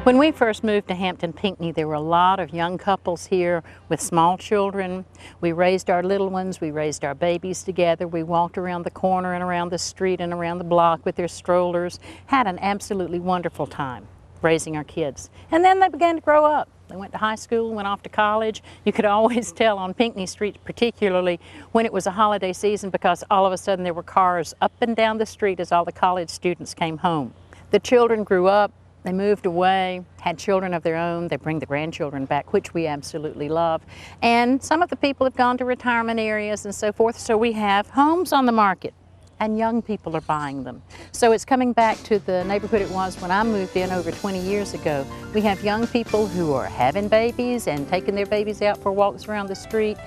When we first moved to Hampton-Pinckney, there were a lot of young couples here with small children. We raised our little ones, we raised our babies together. We walked around the corner and around the street and around the block with their strollers. Had an absolutely wonderful time raising our kids. And then they began to grow up. They went to high school, went off to college. You could always tell on Pinckney Street, particularly when it was a holiday season, because all of a sudden there were cars up and down the street as all the college students came home. The children grew up. They moved away, had children of their own. They bring the grandchildren back, which we absolutely love. And some of the people have gone to retirement areas and so forth, so we have homes on the market, and young people are buying them. So it's coming back to the neighborhood it was when I moved in over 20 years ago. We have young people who are having babies and taking their babies out for walks around the street.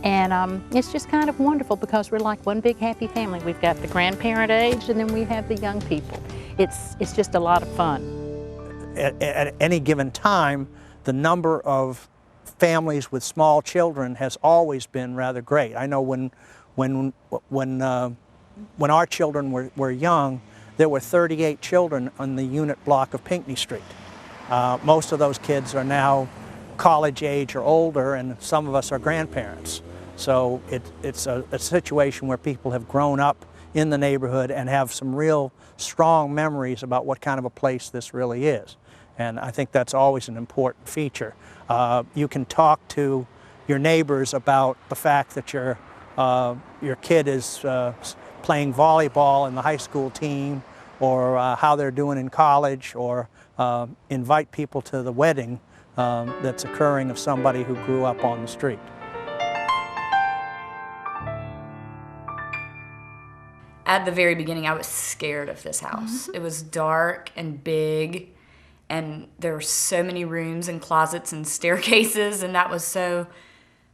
And it's just kind of wonderful because we're like one big happy family. We've got the grandparent age, and then we have the young people. It's just a lot of fun. At any given time, the number of families with small children has always been rather great. I know when our children were young, there were 38 children on the unit block of Pinckney Street. Most of those kids are now college age or older, and some of us are grandparents. So it's a situation where people have grown up in the neighborhood and have some real strong memories about what kind of a place this really is. And I think that's always an important feature. You can talk to your neighbors about the fact that your kid is playing volleyball in the high school team, or how they're doing in college, or invite people to the wedding that's occurring of somebody who grew up on the street. At the very beginning, I was scared of this house. It was dark and big, and there were so many rooms and closets and staircases, and that was so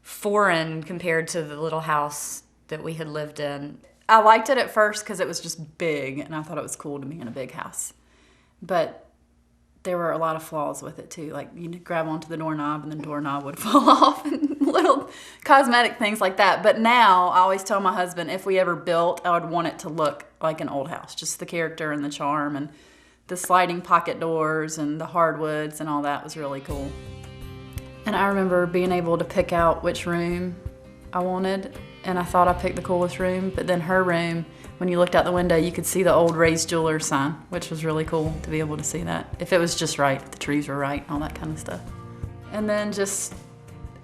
foreign compared to the little house that we had lived in. I liked it at first because it was just big, and I thought it was cool to be in a big house. But there were a lot of flaws with it too. Like, you'd grab onto the doorknob and the doorknob would fall off, and little cosmetic things like that. But now I always tell my husband, if we ever built, I would want it to look like an old house, just the character and the charm, and the sliding pocket doors and the hardwoods and all that was really cool. And I remember being able to pick out which room I wanted, and I thought I picked the coolest room, but then her room, when you looked out the window, you could see the old Ray's Jewelers sign, which was really cool to be able to see that. If it was just right, if the trees were right, all that kind of stuff. And then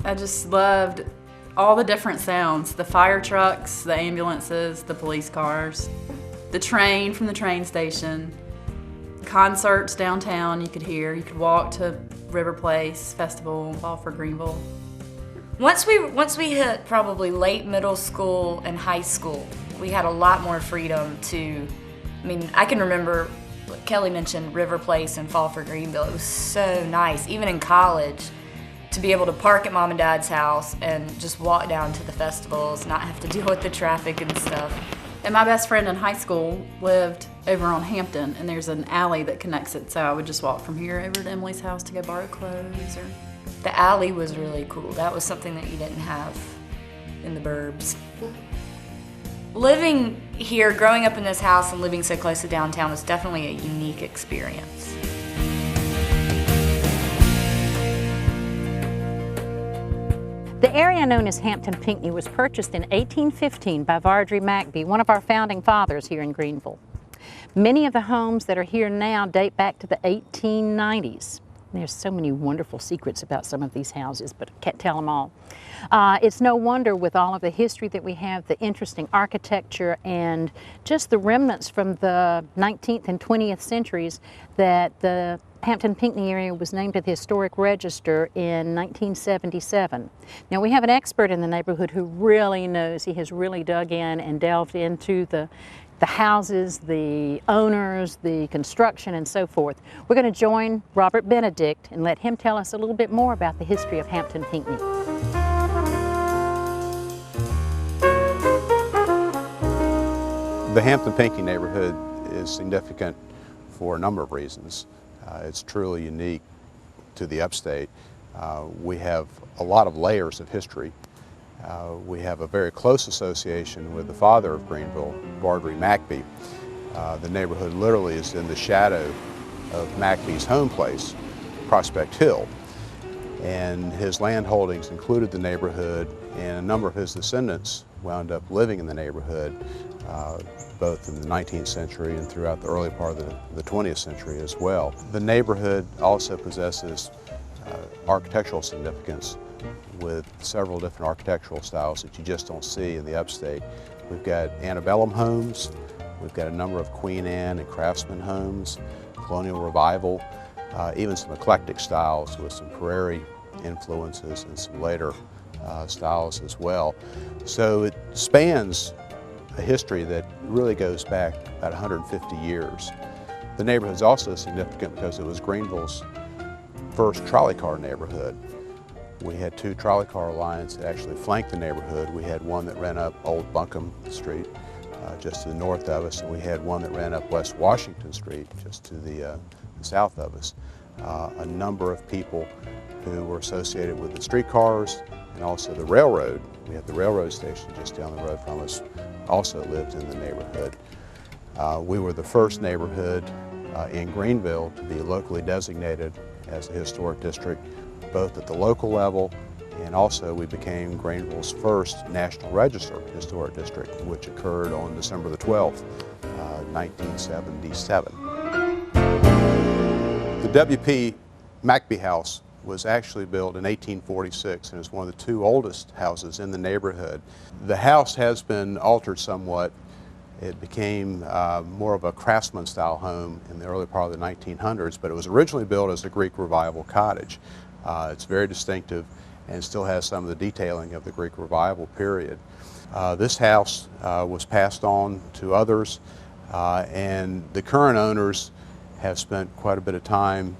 I just loved all the different sounds, the fire trucks, the ambulances, the police cars, the train from the train station, concerts downtown you could hear. You could walk to River Place Festival, all for Greenville. Once we hit probably late middle school and high school, we had a lot more freedom to, I can remember what Kelley mentioned, River Place and Fall for Greenville. It was so nice, even in college, to be able to park at Mom and Dad's house and just walk down to the festivals, not have to deal with the traffic and stuff. And my best friend in high school lived over on Hampton, and there's an alley that connects it, so I would just walk from here over to Emily's house to go borrow clothes. The alley was really cool. That was something that you didn't have in the burbs. Living here, growing up in this house and living so close to downtown was definitely a unique experience. The area known as Hampton-Pinckney was purchased in 1815 by Vardry McBee, one of our founding fathers here in Greenville. Many of the homes that are here now date back to the 1890s. There's so many wonderful secrets about some of these houses, but I can't tell them all. It's no wonder, with all of the history that we have, the interesting architecture, and just the remnants from the 19th and 20th centuries, that the Hampton-Pinckney area was named to the Historic Register in 1977. Now, we have an expert in the neighborhood who really knows. He has really dug in and delved into the houses, the owners, the construction, and so forth. We're going to join Robert Benedict and let him tell us a little bit more about the history of Hampton-Pinckney. The Hampton-Pinckney neighborhood is significant for a number of reasons. It's truly unique to the upstate. We have a lot of layers of history. We have a very close association with the father of Greenville, Vardry McBee. The neighborhood literally is in the shadow of McBee's home place. Prospect Hill. And his land holdings included the neighborhood, and a number of his descendants wound up living in the neighborhood, both in the 19th century and throughout the early part of the 20th century as well. The neighborhood also possesses architectural significance with several different architectural styles that you just don't see in the upstate. We've got antebellum homes, we've got a number of Queen Anne and Craftsman homes, colonial revival, even some eclectic styles with some prairie influences and some later styles as well. So it spans a history that really goes back about 150 years. The neighborhood is also significant because it was Greenville's first trolley car neighborhood. We had two trolley car lines that actually flanked the neighborhood. We had one that ran up Old Buncombe Street just to the north of us, and we had one that ran up West Washington Street just to the south of us. A number of people who were associated with the streetcars and also the railroad. We had the railroad station just down the road from us, also lived in the neighborhood. We were the first neighborhood in Greenville to be locally designated as a historic district, both at the local level, and also we became Greenville's first National Register Historic District, which occurred on December the 12th, 1977. The W.P. McBee House was actually built in 1846 and is one of the two oldest houses in the neighborhood. The house has been altered somewhat. It became more of a craftsman style home in the early part of the 1900s, but it was originally built as a Greek Revival cottage. It's very distinctive and still has some of the detailing of the Greek Revival period. This house was passed on to others, and the current owners have spent quite a bit of time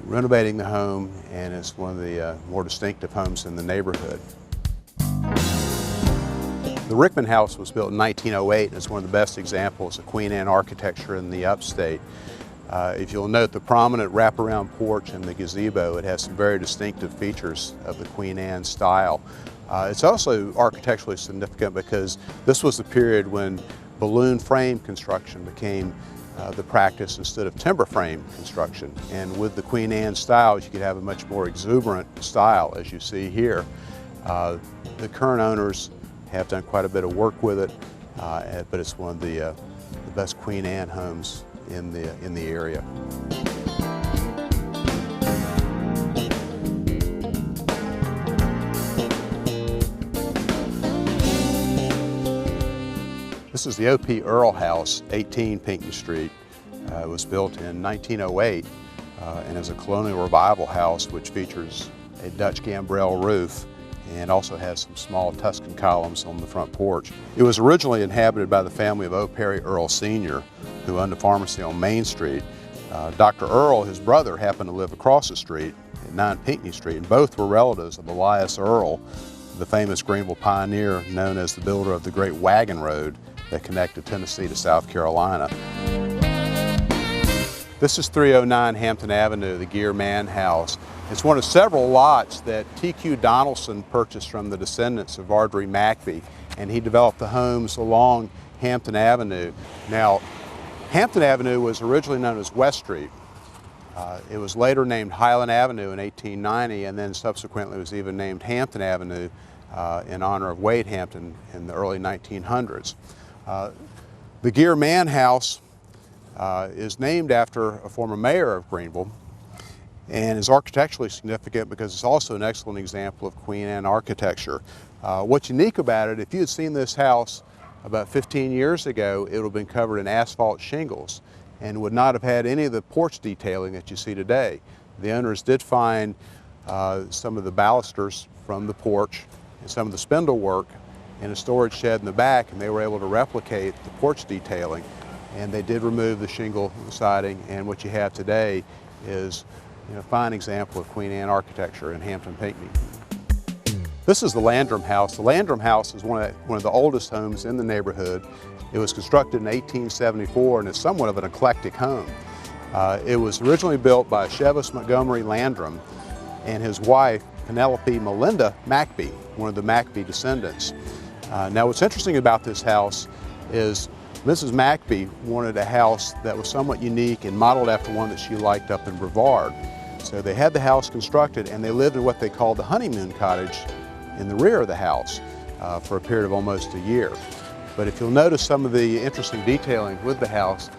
renovating the home, and it's one of the more distinctive homes in the neighborhood. The Rickman House was built in 1908 and is one of the best examples of Queen Anne architecture in the upstate. If you'll note the prominent wraparound porch and the gazebo, it has some very distinctive features of the Queen Anne style. It's also architecturally significant because this was the period when balloon frame construction became the practice instead of timber frame construction. And with the Queen Anne styles, you could have a much more exuberant style, as you see here. The current owners have done quite a bit of work with it, but it's one of the best Queen Anne homes in the area. This is the O.P. Earl House, 18 Pinckney Street. It was built in 1908 and is a colonial revival house which features a Dutch gambrel roof and also has some small Tuscan columns on the front porch. It was originally inhabited by the family of O. Perry Earl Sr., who owned a pharmacy on Main Street. Dr. Earl, his brother, happened to live across the street at 9 Pinckney Street, and both were relatives of Elias Earl, the famous Greenville pioneer known as the builder of the Great Wagon Road that connected Tennessee to South Carolina. This is 309 Hampton Avenue, the Gear Mann House. It's one of several lots that T.Q. Donaldson purchased from the descendants of Vardry McBee, and he developed the homes along Hampton Avenue. Now, Hampton Avenue was originally known as West Street. It was later named Highland Avenue in 1890, and then subsequently was even named Hampton Avenue in honor of Wade Hampton in the early 1900s. The Gear Mann House is named after a former mayor of Greenville and is architecturally significant because it's also an excellent example of Queen Anne architecture. What's unique about it, if you had seen this house about 15 years ago, it would have been covered in asphalt shingles and would not have had any of the porch detailing that you see today. The owners did find some of the balusters from the porch and some of the spindle work in a storage shed in the back, and they were able to replicate the porch detailing. And they did remove the shingle siding, and what you have today is a fine example of Queen Anne architecture in Hampton-Pinckney. This is the Landrum House. The Landrum House is one of the oldest homes in the neighborhood. It was constructed in 1874 and is somewhat of an eclectic home. It was originally built by Chevis Montgomery Landrum and his wife, Penelope Melinda McBee, one of the McBee descendants. Now what's interesting about this house is Mrs. McBee wanted a house that was somewhat unique and modeled after one that she liked up in Brevard. So they had the house constructed and they lived in what they called the honeymoon cottage in the rear of the house for a period of almost a year. But if you'll notice some of the interesting detailing with the house,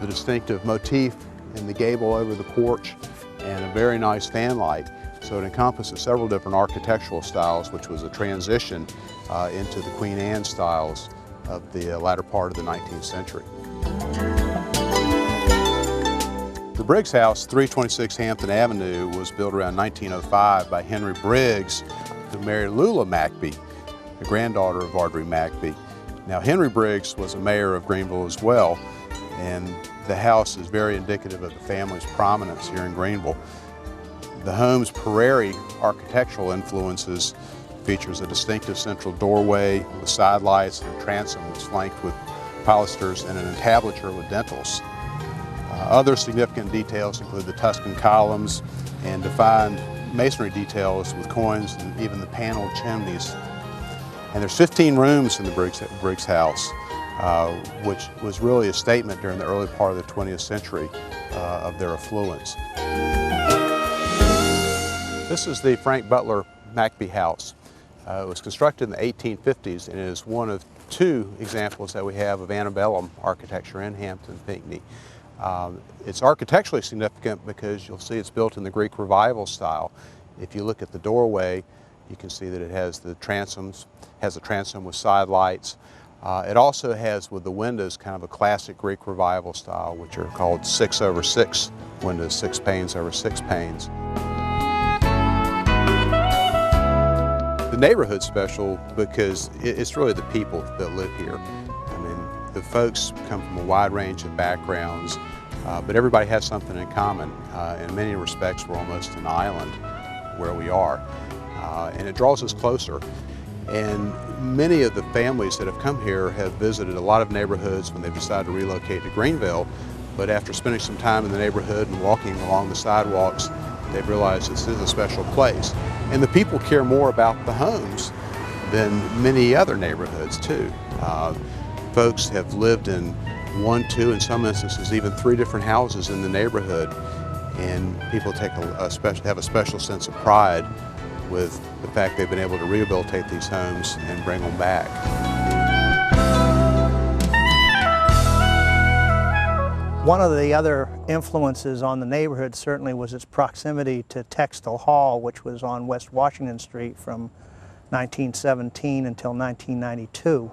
the distinctive motif in the gable over the porch and a very nice fan light. So it encompasses several different architectural styles, which was a transition into the Queen Anne styles of the latter part of the 19th century. The Briggs House, 326 Hampton Avenue, was built around 1905 by Henry Briggs, who married Lula McBee, the granddaughter of Vardry McBee. Now, Henry Briggs was a mayor of Greenville as well, and the house is very indicative of the family's prominence here in Greenville. The home's prairie architectural influences features a distinctive central doorway with side lights and a transom that's flanked with pilasters and an entablature with dentils. Other significant details include the Tuscan columns and defined masonry details with coins and even the paneled chimneys. And there's 15 rooms in the Briggs house, which was really a statement during the early part of the 20th century of their affluence. This is the Frank Butler McBee house. It was constructed in the 1850s and it is one of two examples that we have of antebellum architecture in Hampton-Pinckney. It's architecturally significant because you'll see it's built in the Greek Revival style. If you look at the doorway, you can see that it has the transoms, has a transom with side lights. It also has with the windows kind of a classic Greek Revival style, which are called 6/6 windows, 6 panes over 6 panes. The neighborhood's special because it's really the people that live here. I mean, the folks come from a wide range of backgrounds, but everybody has something in common. In many respects, we're almost an island where we are, and it draws us closer. And many of the families that have come here have visited a lot of neighborhoods when they've decided to relocate to Greenville, but after spending some time in the neighborhood and walking along the sidewalks, they've realized this is a special place. And the people care more about the homes than many other neighborhoods too. Folks have lived in 1, 2, in some instances even 3 different houses in the neighborhood, and people take have a special sense of pride with the fact they've been able to rehabilitate these homes and bring them back. One of the other influences on the neighborhood certainly was its proximity to Textile Hall, which was on West Washington Street from 1917 until 1992.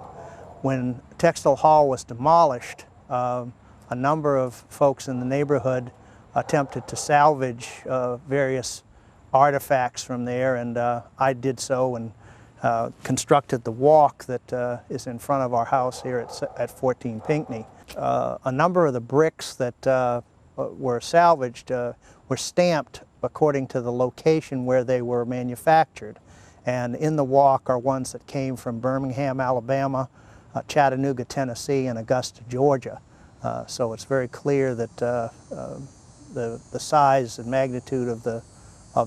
When Textile Hall was demolished, a number of folks in the neighborhood attempted to salvage various artifacts from there, and I did so and constructed the walk that is in front of our house here at 14 Pinckney. A number of the bricks that were salvaged were stamped according to the location where they were manufactured, and in the walk are ones that came from Birmingham, Alabama, Chattanooga, Tennessee, and Augusta, Georgia. So it's very clear that the size and magnitude of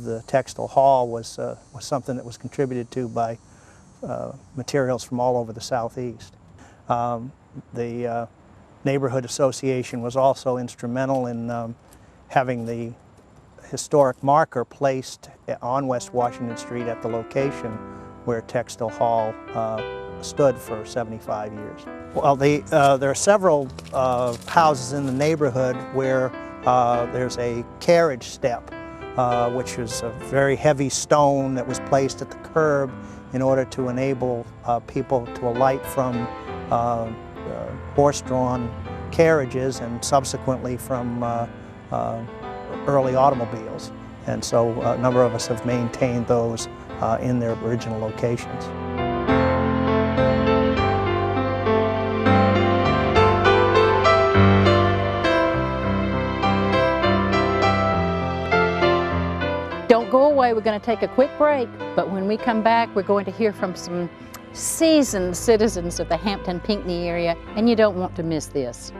the Textile Hall was something that was contributed to by materials from all over the Southeast. The Neighborhood Association was also instrumental in having the historic marker placed on West Washington Street at the location where Textile Hall stood for 75 years. Well, there are several houses in the neighborhood where there's a carriage step, which is a very heavy stone that was placed at the curb in order to enable people to alight from horse-drawn carriages and subsequently from early automobiles. And so a number of us have maintained those in their original locations. Don't go away, we're going to take a quick break, but when we come back we're going to hear from some seasoned citizens of the Hampton-Pinckney area, and you don't want to miss this.